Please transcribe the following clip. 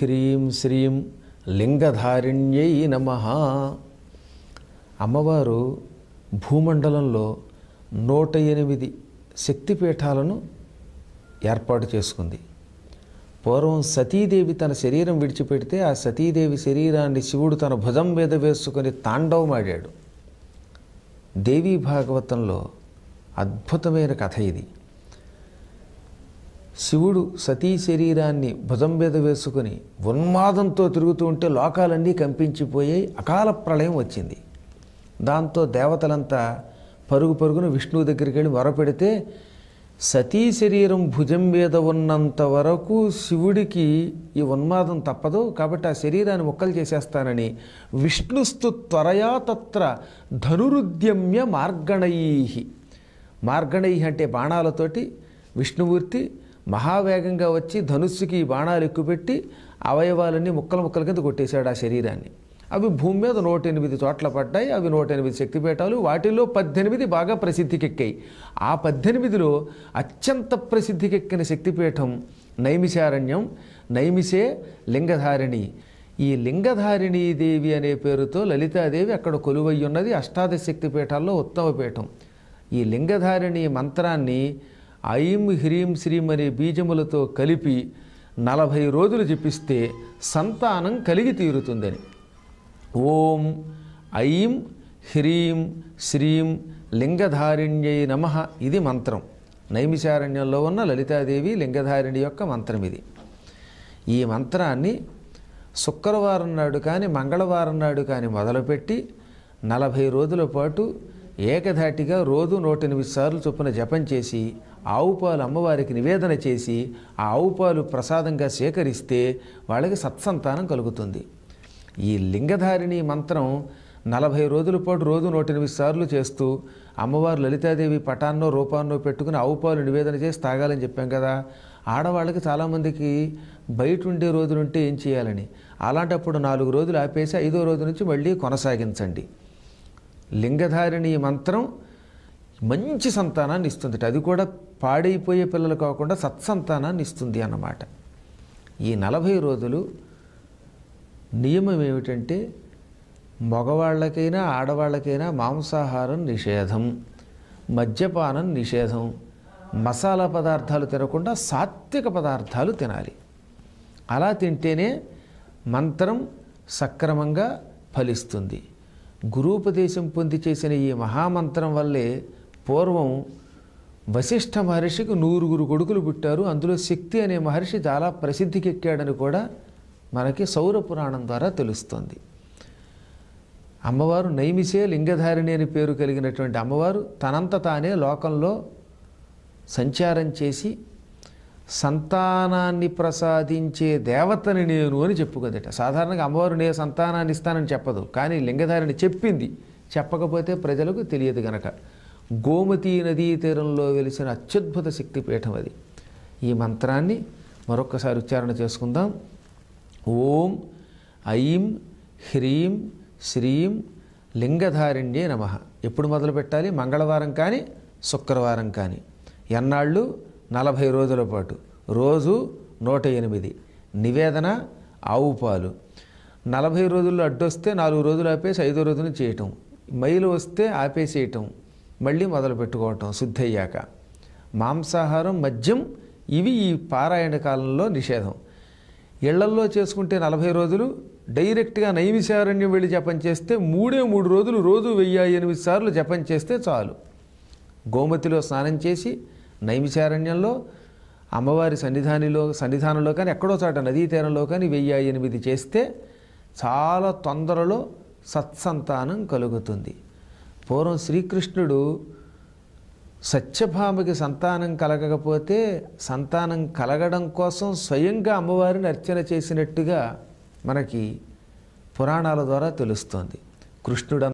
హ్రీం శ్రీం లింగధారిణ్యై నమః. అమ్మవారు భూమండలంలో 108 శక్తిపీఠాలను ఏర్పాటు చేసుకుంది. పూర్వం సతీదేవి తన శరీరం విడిచిపెడితే ఆ సతీదేవి శరీరాన్ని శివుడు తన భుజం మీద వేసుకొని తాండవమాడాడు. దేవీ భాగవతంలో అద్భుతమైన కథ ఇది. శివుడు సతీ శరీరాన్ని భుజం మీద వేసుకుని ఉన్మాదంతో తిరుగుతూ ఉంటే లోకాలన్నీ కంపించిపోయాయి. అకాల ప్రళయం వచ్చింది. దాంతో దేవతలంతా పరుగు పరుగున విష్ణువు దగ్గరికి వెళ్ళి మొరపెడితే సతీ శరీరం భుజం మీద ఉన్నంత వరకు శివుడికి ఈ ఉన్మాదం తప్పదు, కాబట్టి ఆ శరీరాన్ని ముక్కలు చేసేస్తానని విష్ణుస్తు త్వరయా తత్ర ధనురుద్యమ్య మార్గణై. మార్గణై అంటే బాణాలతోటి విష్ణుమూర్తి మహావేగంగా వచ్చి ధనుస్సుకి బాణాలు ఎక్కుపెట్టి అవయవాలన్నీ ముక్కలు ముక్కల కింద కొట్టేశాడు ఆ శరీరాన్ని. అవి భూమి మీద 108 చోట్ల పడ్డాయి. అవి 108 శక్తిపీఠాలు. వాటిల్లో 18 బాగా ప్రసిద్ధికెక్కాయి. ఆ 18లో అత్యంత ప్రసిద్ధికెక్కిన శక్తిపీఠం నైమిషారణ్యం. నైమిషే లింగధారిణి. ఈ లింగధారిణీ దేవి అనే పేరుతో లలితాదేవి అక్కడ కొలువై ఉన్నది. అష్టాదశ శక్తిపీఠాల్లో ఉత్తమ పీఠం. ఈ లింగధారిణి మంత్రాన్ని ఐం హ్రీం శ్రీం అనే బీజములతో కలిపి 40 రోజులు జపిస్తే సంతానం కలిగి తీరుతుందని. ఓం ఐం హ్రీం శ్రీం లింగధారిణ్యై నమః ఇది మంత్రం. నైమిషారణ్యంలో ఉన్న లలితాదేవి లింగధారిణి యొక్క మంత్రం ఇది. ఈ మంత్రాన్ని శుక్రవారం నాడు కానీ మంగళవారం నాడు కానీ మొదలుపెట్టి 40 రోజుల పాటు ఏకధాటిగా రోజు 108 సార్లు చొప్పున జపం చేసి ఆవు పాలు అమ్మవారికి నివేదన చేసి ఆ ఆవు పాలు ప్రసాదంగా సేకరిస్తే వాళ్ళకి సత్సంతానం కలుగుతుంది. ఈ లింగధారిణి మంత్రం 40 రోజుల పాటు రోజు 108 సార్లు చేస్తూ అమ్మవారు లలితాదేవి పటాన్నో రూపాన్నో పెట్టుకుని ఆవు పాలు నివేదన చేసి తాగాలని చెప్పాం కదా. ఆడవాళ్ళకి చాలామందికి బయట ఉండే రోజులుంటే ఏం చేయాలని, అలాంటప్పుడు 4 రోజులు ఆపేసి 5వ రోజు నుంచి మళ్ళీ కొనసాగించండి. లింగధారిణి మంత్రం మంచి సంతానాన్ని ఇస్తుంది. అది కూడా పాడైపోయే పిల్లలు కాకుండా సత్సంతానాన్ని ఇస్తుంది అన్నమాట. ఈ 40 రోజులు నియమం ఏమిటంటే మగవాళ్ళకైనా ఆడవాళ్ళకైనా మాంసాహారం నిషేధం, మద్యపానం నిషేధం, మసాలా పదార్థాలు తినకుండా సాత్విక పదార్థాలు తినాలి. అలా తింటేనే మంత్రం సక్రమంగా ఫలిస్తుంది. గురూపదేశం పొంది చేసిన ఈ మహామంత్రం వల్లే పూర్వం వశిష్ఠ మహర్షికి 100 కొడుకులు పుట్టారు. అందులో శక్తి అనే మహర్షి చాలా ప్రసిద్ధికెక్కాడని కూడా మనకి సౌర పురాణం ద్వారా తెలుస్తుంది. అమ్మవారు నైమిషే లింగధారిణి అని పేరు కలిగినటువంటి అమ్మవారు తనంత తానే లోకంలో సంచారం చేసి సంతానాన్ని ప్రసాదించే దేవతని నేను అని చెప్పుకుందట. సాధారణంగా అమ్మవారు నే సంతానాన్ని ఇస్తానని చెప్పదు, కానీ లింగధారిణి చెప్పింది. చెప్పకపోతే ప్రజలకు తెలియదు గనక. గోమతీ నదీ తీరంలో వెలిసిన అత్యద్భుత శక్తిపీఠం అది. ఈ మంత్రాన్ని మరొక్కసారి ఉచ్చారణ చేసుకుందాం. ఓం ఐం హ్రీం శ్రీం లింగధారిణ్యే నమః. ఎప్పుడు మొదలు పెట్టాలి? మంగళవారం కానీ శుక్రవారం కానీ. ఎన్నాళ్ళు? 40 రోజుల పాటు. రోజు 108. నివేదన ఆవు పాలు. 40 రోజుల్లో అడ్డొస్తే 4 రోజులు ఆపేసి 5వ రోజున చేయటం. మైలు వస్తే ఆపేసేయటం, మళ్ళీ మొదలు పెట్టుకోవటం శుద్ధి అయ్యాక. మాంసాహారం, మద్యం ఇవి ఈ పారాయణ కాలంలో నిషేధం. ఇళ్లల్లో చేసుకుంటే 40 రోజులు డైరెక్ట్గా నైమిషారణ్యం వెళ్ళి జపం చేస్తే 3 రోజులు రోజు 1008 సార్లు జపం చేస్తే చాలు. గోమతిలో స్నానం చేసి నైమిషారణ్యంలో అమ్మవారి సన్నిధానంలో కానీ ఎక్కడో చోట నదీ తీరంలో కానీ 1008 చేస్తే చాలా తొందరలో సత్సంతానం కలుగుతుంది. పూర్వం శ్రీకృష్ణుడు సత్యభామకి సంతానం కలగకపోతే సంతానం కలగడం కోసం స్వయంగా అమ్మవారిని అర్చన చేసినట్టుగా మనకి పురాణాల ద్వారా తెలుస్తోంది. కృష్ణుడు